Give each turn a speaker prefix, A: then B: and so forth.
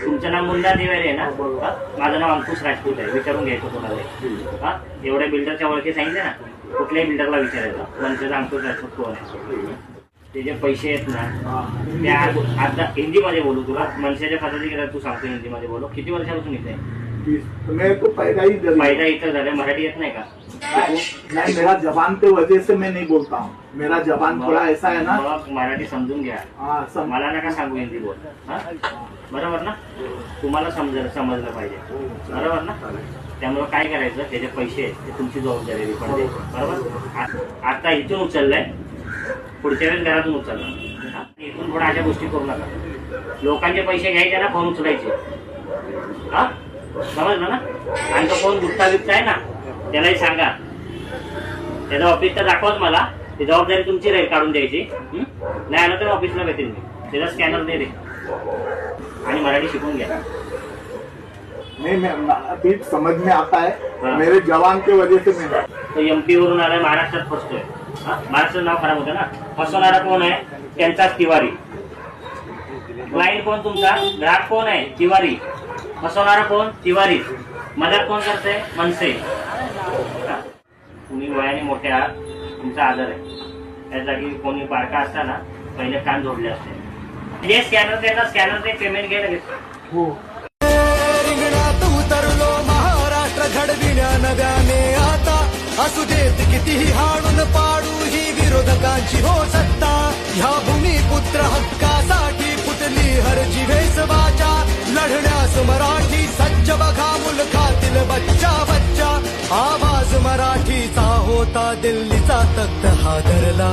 A: तुमचं नाव मुन्ना देवारे आहे ना? हा? माझं नाव अंकुश राजपूत आहे. विचारून घ्यायचं कोणाला. हा, एवढ्या बिल्डरच्या ओळखी सांगितले ना, कुठल्याही बिल्डरला विचारायचं म्हणजे अंकुश राजपूत कोण आहे. ते जे पैसे आहेत ना त्या आता हिंदीमध्ये बोलू तुला. मनसेच्या पद्धती केला तू सांगतो हिंदीमध्ये बोलू. किती वर्षापासून इथे
B: मेरे को पैदा
A: इथं झालं. मराठी येत नाही का?
B: नहीं, मेरा जबान पे वजह से मैं नहीं बोलता हूँ. मेरा जबान थोड़ा ऐसा है ना.
A: मराठी समजून घ्या. मला नका सांगू हिंदी बोल. हा, बरोबर ना? तुम्हाला समजलं पाहिजे, बरोबर ना? त्यामुळे काय करायचं, त्याचे पैसे ते तुमची जबाबदारी रिफंड द्यायची, बरोबर? आता इथून उचललंय, पुढच्या वेळेस घरातून उचलणार. इथून थोडा अशा गोष्टी करू नका. लोकांचे पैसे घ्यायचे ना, फोन उचलायचे. हा, समजलं ना? आणि तो फोन गुप्ता बिप्ता आहे ना, त्यालाही सांगा. त्याचं ऑफिस तर दाखवत मला. ती जबाबदारी तुमची राहील काढून द्यायची. नाही आलं तर ऑफिसला भेटेल मी. त्याचा स्कॅनर दे रे आणि मराठी शिकून घ्या.
B: नहीं, मैं अभी समझ में आता है. मेरे जवान के वजह से मैं
A: तो एमपी वरून आलाय, महाराष्ट्रात फसतोय. महाराष्ट्राचं नाव खराब होतं ना. फसवणारा कोण आहे? त्यांचाच तिवारी. क्लायंट कोण तुमचा? ग्राहक कोण आहे? तिवारी. फसवणारा कोण? तिवारी. मदत कोण करते? मनसे. तुम्ही वयाने मोठे आहात, तुमचा आदर आहे. त्या जागी कोणी बारका असताना पहिले कान जोडले असते. जे स्कॅनर दे ना, स्कॅनर दे, पेमेंट घे लगेच.
B: हो.
C: रिंगणात उतरलो महाराष्ट्र घडविण्या नव्याने आता. असू देत कितीही हाणून पाडू ही विरोधकांची हो सत्ता. ह्या भूमिपुत्र हक्कासाठी फुटली हर जिभेस वाचा. लढण्यास मराठी सज्ज बघा मुलखातील बच्चा बच्चा. आवाज मराठीचा होता दिल्लीचा तख्त हादरला.